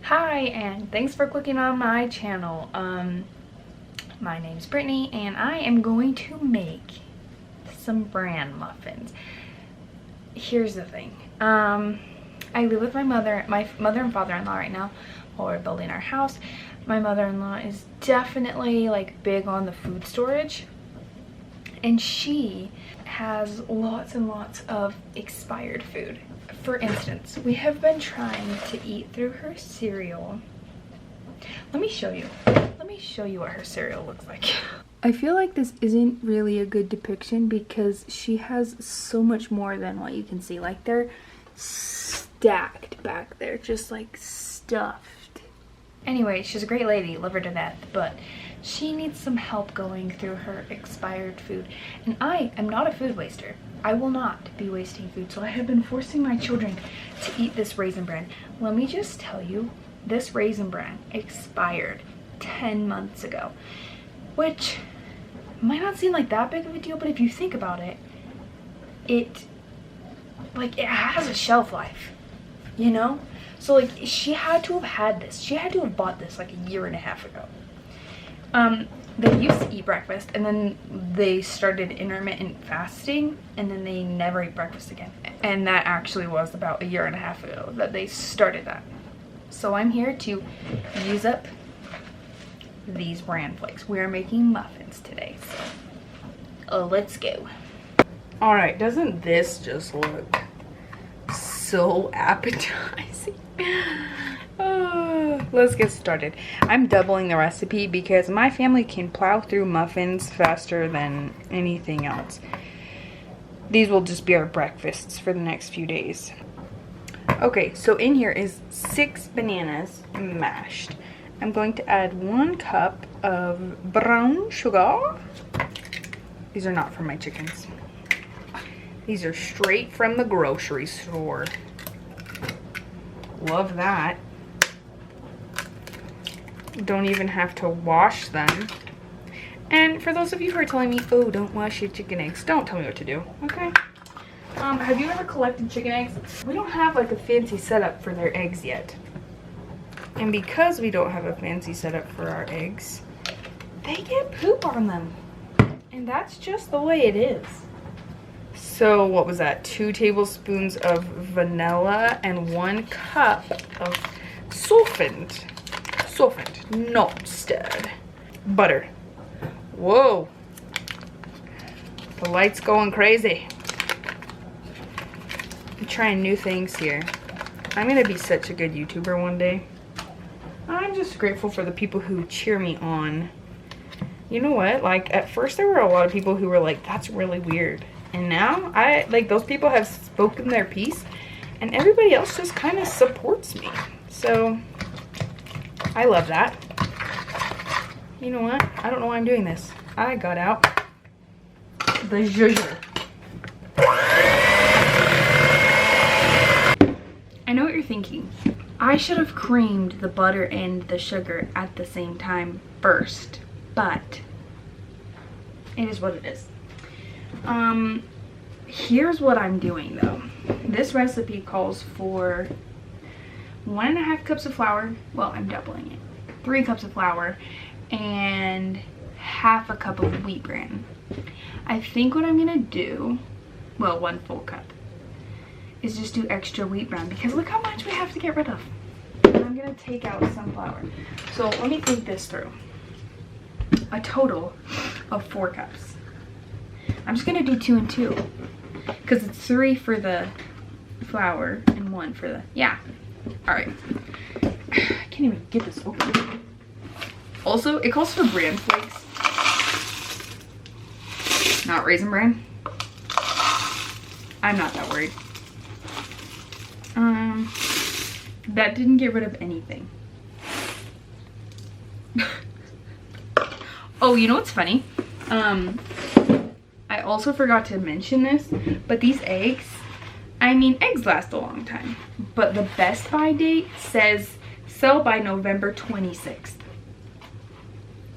Hi, and thanks for clicking on my channel. My name's Brittany, and I am going to make some bran muffins. Here's the thing. I live with my mother and father-in-law right now while we're building our house. My mother-in-law is definitely like big on the food storage, and she has lots and lots of expired food. For instance, we have been trying to eat through her cereal. Let me show you what her cereal looks like. I feel like this isn't really a good depiction because she has so much more than what you can see. Like, they're stacked back there, just like stuffed. Anyway, she's a great lady, love her to death, but she needs some help going through her expired food. And I am not a food waster. I will not be wasting food, so I have been forcing my children to eat this Raisin Bran. Let me just tell you, this Raisin Bran expired 10 months ago, which might not seem like that big of a deal, but if you think about it, it has a shelf life, you know? So like, she had to have had this. She had to have bought this like a year and a half ago. They used to eat breakfast, and then they started intermittent fasting, and then they never ate breakfast again. And that actually was about a year and a half ago that they started that. So I'm here to use up these bran flakes. We are making muffins today, so let's go. All right, doesn't this just look so appetizing? Let's get started. I'm doubling the recipe because my family can plow through muffins faster than anything else. These will just be our breakfasts for the next few days. Okay, so in here is 6 bananas mashed. I'm going to add 1 cup of brown sugar. These are not from my chickens. These are straight from the grocery store. Love that. Don't even have to wash them. And for those of you who are telling me, oh, don't wash your chicken eggs, don't tell me what to do, okay? Have you ever collected chicken eggs? We don't have like a fancy setup for their eggs yet. And because we don't have a fancy setup for our eggs, they get poop on them. And that's just the way it is. So what was that? 2 tablespoons of vanilla and 1 cup of softened, not stirred butter. Whoa, the light's going crazy. I'm trying new things here. I'm gonna be such a good YouTuber one day. I'm just grateful for the people who cheer me on. You know what, like at first there were a lot of people who were like, that's really weird. And now, those people have spoken their piece, and everybody else just kind of supports me. So, I love that. You know what? I don't know why I'm doing this. I got out the zhuzher. I know what you're thinking. I should have creamed the butter and the sugar at the same time first, but it is what it is. Here's what I'm doing though. This recipe calls for 1.5 cups of flour. Well, I'm doubling it. 3 cups of flour and half a cup of wheat bran. I think what I'm gonna do, well, 1 full cup, is just do extra wheat bran because look how much we have to get rid of. And I'm gonna take out some flour. So let me think this through. A total of 4 cups. I'm just gonna do 2 and 2 because it's 3 for the flour and 1 for the, yeah. All right, I can't even get this open. Also, it calls for bran flakes, not Raisin Bran. I'm not that worried. That didn't get rid of anything. Oh, you know what's funny? I also forgot to mention this, but these eggs, I mean, eggs last a long time, but the best by date says sell by November 26th.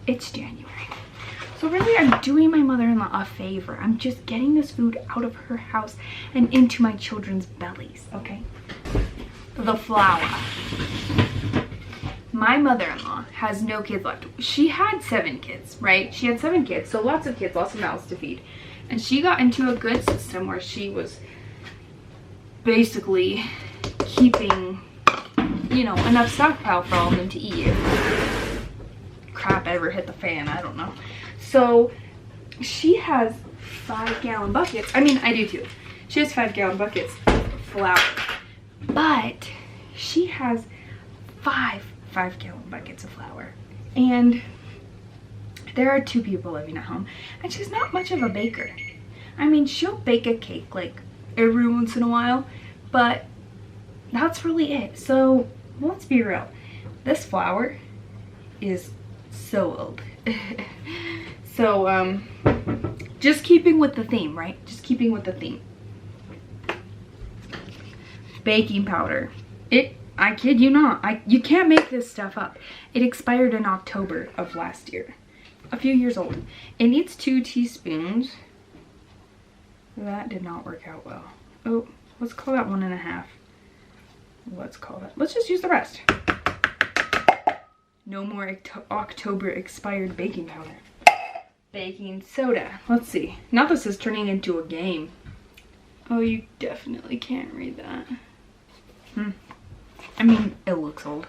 It's January. So really, I'm doing my mother-in-law a favor. I'm just getting this food out of her house and into my children's bellies, okay? The flour. my mother-in-law has no kids left. She had 7 kids, right? She had 7 kids, so lots of kids, lots of mouths to feed. And she got into a good system where she was basically keeping, you know, enough stockpile for all of them to eat if crap ever hit the fan, I don't know. So she has 5-gallon buckets. I mean, I do too. She has 5-gallon buckets of flour, but she has 5-gallon buckets of flour. And there are 2 people living at home, and she's not much of a baker. I mean, she'll bake a cake like every once in a while, but that's really it. So let's be real, this flour is so old. So just keeping with the theme, right? Just keeping with the theme. Baking powder. I kid you not, you can't make this stuff up. It expired in October of last year. A few years old. It needs 2 teaspoons. That did not work out well. Oh, let's call that 1.5. Let's call that. Let's just use the rest. No more October expired baking powder. Baking soda. Let's see. Now this is turning into a game. Oh, you definitely can't read that. I mean, it looks old.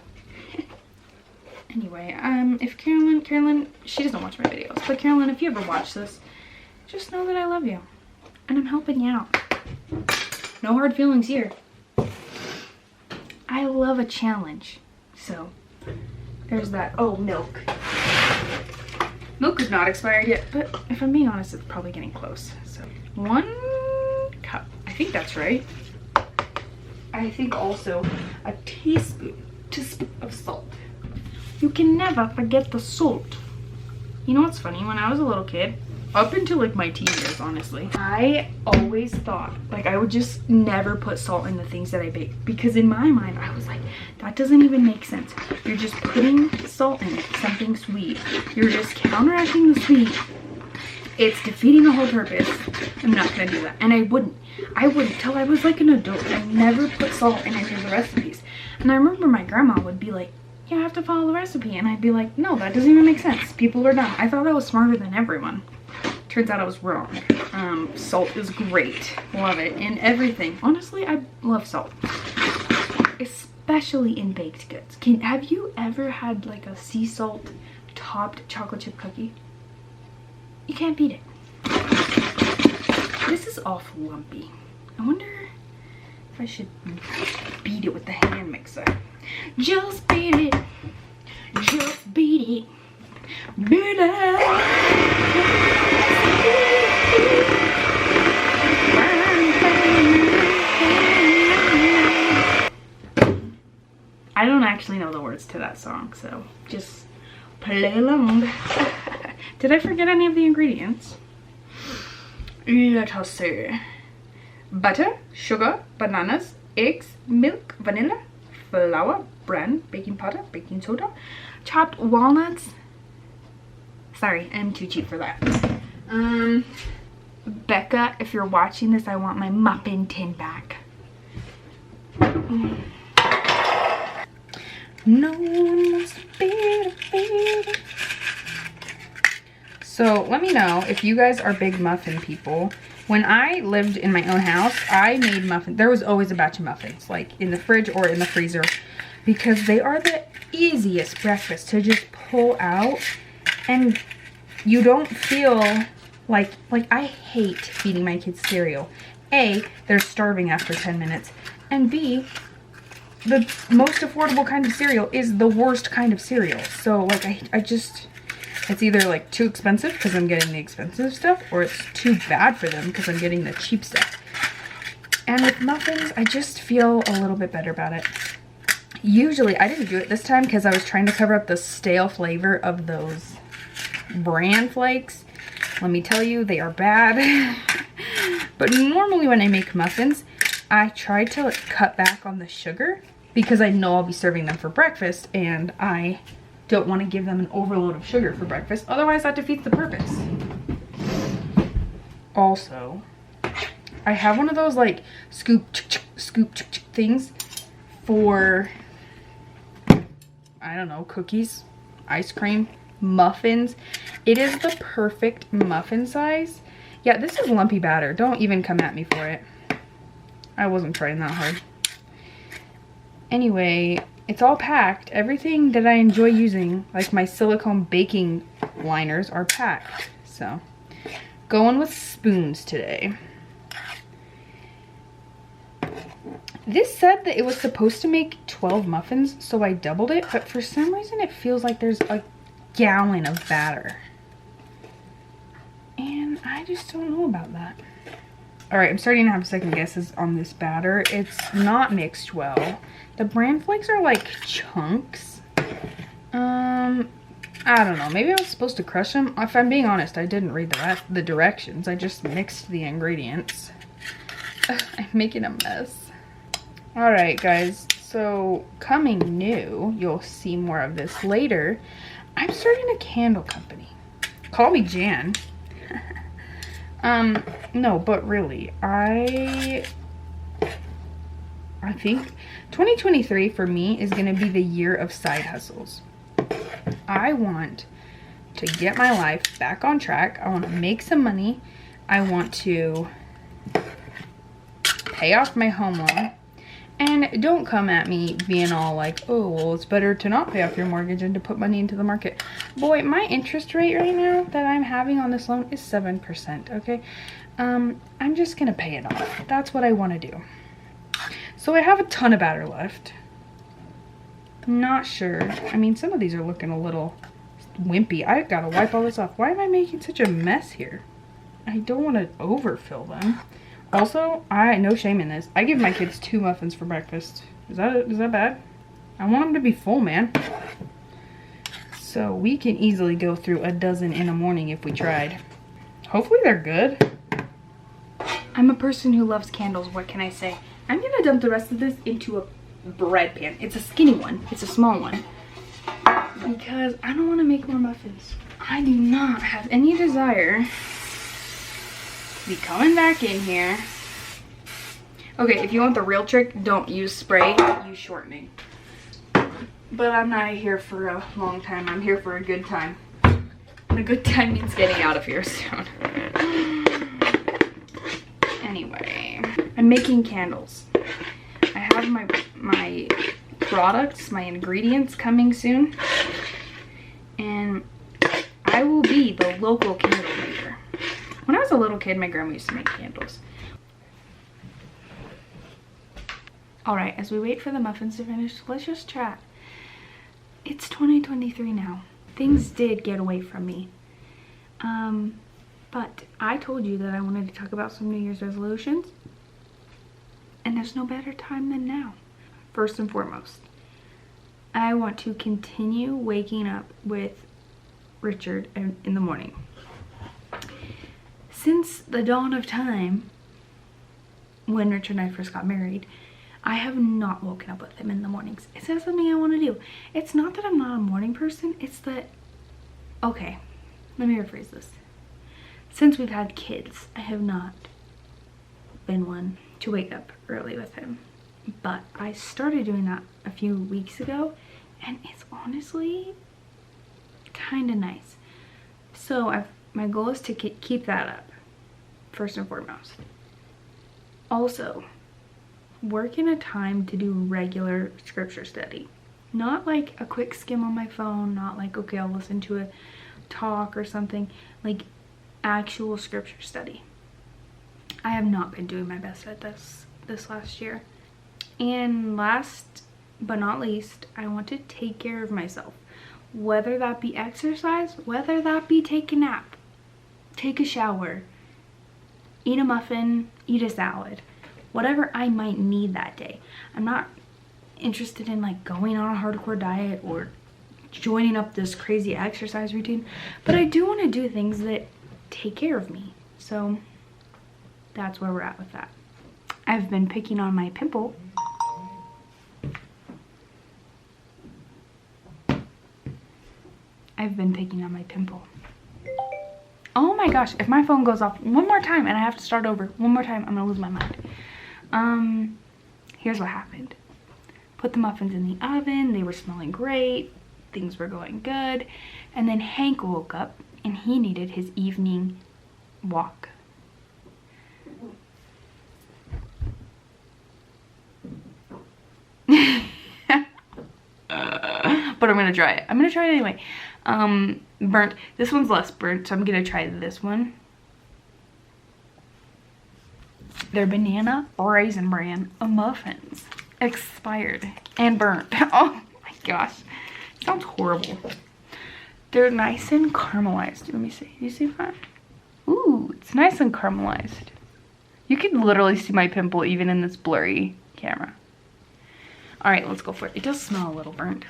Anyway, if Carolyn, she doesn't watch my videos, but Carolyn, if you ever watch this, just know that I love you. And I'm helping you out. No hard feelings here. I love a challenge. So, there's that. Oh, milk. Milk is not expired yet, but if I'm being honest, it's probably getting close. So, 1 cup. I think that's right. I think also a teaspoon of salt. You can never forget the salt. You know what's funny? When I was a little kid, up until like my teen years, honestly, I always thought like I would just never put salt in the things that I bake, because in my mind I was like, that doesn't even make sense. You're just putting salt in it, something sweet. You're just counteracting the sweet. It's defeating the whole purpose. I'm not gonna do that. And I wouldn't till I was like an adult. I never put salt in any of the recipes. And I remember my grandma would be like, you have to follow the recipe. And I'd be like, no, that doesn't even make sense. People are dumb. I thought I was smarter than everyone. Turns out I was wrong. Salt is great. Love it in everything. Honestly, I love salt. Especially in baked goods. Have you ever had like a sea salt topped chocolate chip cookie? You can't beat it. This is awful lumpy. I wonder if I should beat it with the hand mixer. Just beat it. Just beat it. Beat it. I don't actually know the words to that song, so just play along. Did I forget any of the ingredients? Let us see. Butter, sugar, bananas, eggs, milk, vanilla, flour, bran, baking powder, baking soda, chopped walnuts. Sorry, I'm too cheap for that. Becca, if you're watching this, I want my muffin tin back. No one wants to be a. So let me know if you guys are big muffin people. When I lived in my own house, I made muffins. There was always a batch of muffins, like in the fridge or in the freezer, because they are the easiest breakfast to just pull out, and you don't feel like I hate feeding my kids cereal. A, they're starving after 10 minutes, and B, the most affordable kind of cereal is the worst kind of cereal. So like I just, it's either like too expensive because I'm getting the expensive stuff, or it's too bad for them because I'm getting the cheap stuff. And with muffins, I just feel a little bit better about it. Usually, I didn't do it this time because I was trying to cover up the stale flavor of those bran flakes. Let me tell you, they are bad. But normally when I make muffins, I try to cut back on the sugar because I know I'll be serving them for breakfast, and I don't want to give them an overload of sugar for breakfast. Otherwise, that defeats the purpose. Also, I have one of those like scoop things for I don't know, cookies, ice cream, muffins. It is the perfect muffin size. Yeah, this is lumpy batter. Don't even come at me for it. I wasn't trying that hard. Anyway, it's all packed. Everything that I enjoy using, like my silicone baking liners, are packed. So, going with spoons today. This said that it was supposed to make 12 muffins, so I doubled it, but for some reason it feels like there's a gallon of batter. And I just don't know about that. Alright, I'm starting to have second guesses on this batter. It's not mixed well. The bran flakes are like chunks. I don't know. Maybe I was supposed to crush them. If I'm being honest, I didn't read the directions. I just mixed the ingredients. I'm making a mess. Alright, guys. So, coming new, you'll see more of this later. I'm starting a candle company. Call me Jan. No, but really, I think 2023 for me is going to be the year of side hustles. I want to get my life back on track. I want to make some money. I want to pay off my home loan. And don't come at me being all like, oh, well, it's better to not pay off your mortgage and to put money into the market. Boy, my interest rate right now that I'm having on this loan is 7%, okay? I'm just going to pay it off. That's what I want to do. So I have a ton of batter left. I'm not sure. I mean, some of these are looking a little wimpy. I got to wipe all this off. Why am I making such a mess here? I don't want to overfill them. Also, no shame in this. I give my kids 2 muffins for breakfast. Is that bad? I want them to be full, man. So we can easily go through a dozen in a morning if we tried. Hopefully they're good. I'm a person who loves candles. What can I say? I'm gonna dump the rest of this into a bread pan. It's a skinny one. It's a small one. Because I don't want to make more muffins. I do not have any desire be coming back in here. Okay, if you want the real trick, don't use spray, use shortening. But I'm not here for a long time. I'm here for a good time. And a good time means getting out of here soon. Anyway, I'm making candles. I have my products, my ingredients coming soon. And I will be the local candle maker. When I was a little kid, my grandma used to make candles. Alright, as we wait for the muffins to finish, let's just chat. It's 2023 now. Things did get away from me. But I told you that I wanted to talk about some New Year's resolutions. And there's no better time than now. First and foremost, I want to continue waking up with Richard in the morning. Since the dawn of time, when Richard and I first got married, I have not woken up with him in the mornings. It's not something I want to do. It's not that I'm not a morning person. It's that, okay, let me rephrase this. Since we've had kids, I have not been one to wake up early with him. But I started doing that a few weeks ago, and it's honestly kind of nice. So my goal is to keep that up, first and foremost. Also, work in a time to do regular scripture study. Not like a quick skim on my phone, not like, okay, I'll listen to a talk or something. Like actual scripture study. I have not been doing my best at this last year. And last but not least, I want to take care of myself. Whether that be exercise, whether that be take a nap, take a shower, eat a muffin, eat a salad, whatever I might need that day. I'm not interested in like going on a hardcore diet or joining up this crazy exercise routine, but I do want to do things that take care of me. So that's where we're at with that. I've been picking on my pimple. Oh my gosh, if my phone goes off one more time and I have to start over one more time, I'm gonna lose my mind. Here's what happened. Put the muffins in the oven. They were smelling great. Things were going good. And then Hank woke up and he needed his evening walk. But I'm gonna try it. I'm gonna try it anyway. Burnt. This one's less burnt, so I'm gonna try this one. They're banana raisin bran muffins. Expired and burnt. Oh my gosh. Sounds horrible. They're nice and caramelized. Let me see. You see that? Ooh, it's nice and caramelized. You can literally see my pimple even in this blurry camera. All right, let's go for it. It does smell a little burnt.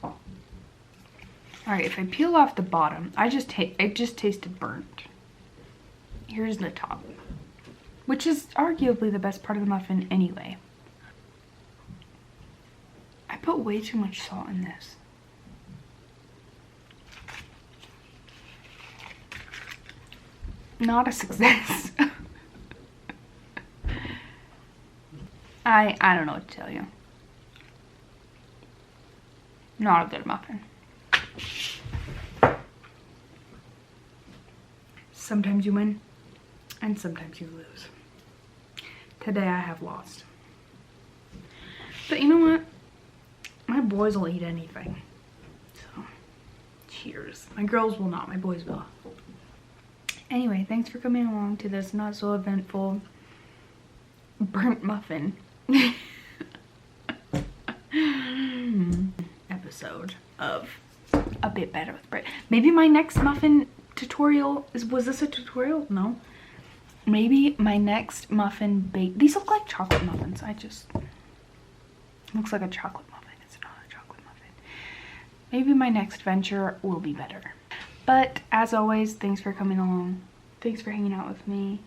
All right, if I peel off the bottom, it just tasted burnt. Here's the top, which is arguably the best part of the muffin anyway. I put way too much salt in this. Not a success. I don't know what to tell you. Not a good muffin. Sometimes you win and sometimes you lose. Today I have lost. But you know what? My boys will eat anything. So, cheers. My girls will not, my boys will. Anyway, thanks for coming along to this not so eventful burnt muffin episode of A Bit Better with Brit. Maybe my next muffin tutorial was this a tutorial? No. Maybe my next muffin bake. These look like chocolate muffins. Looks like a chocolate muffin. It's not a chocolate muffin. Maybe my next venture will be better. But as always, thanks for coming along. Thanks for hanging out with me.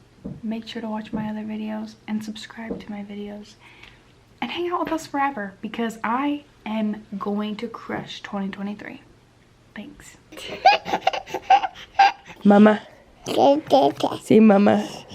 Make sure to watch my other videos and subscribe to my videos. And hang out with us forever because I am going to crush 2023. Thanks. Mama. See, Mama.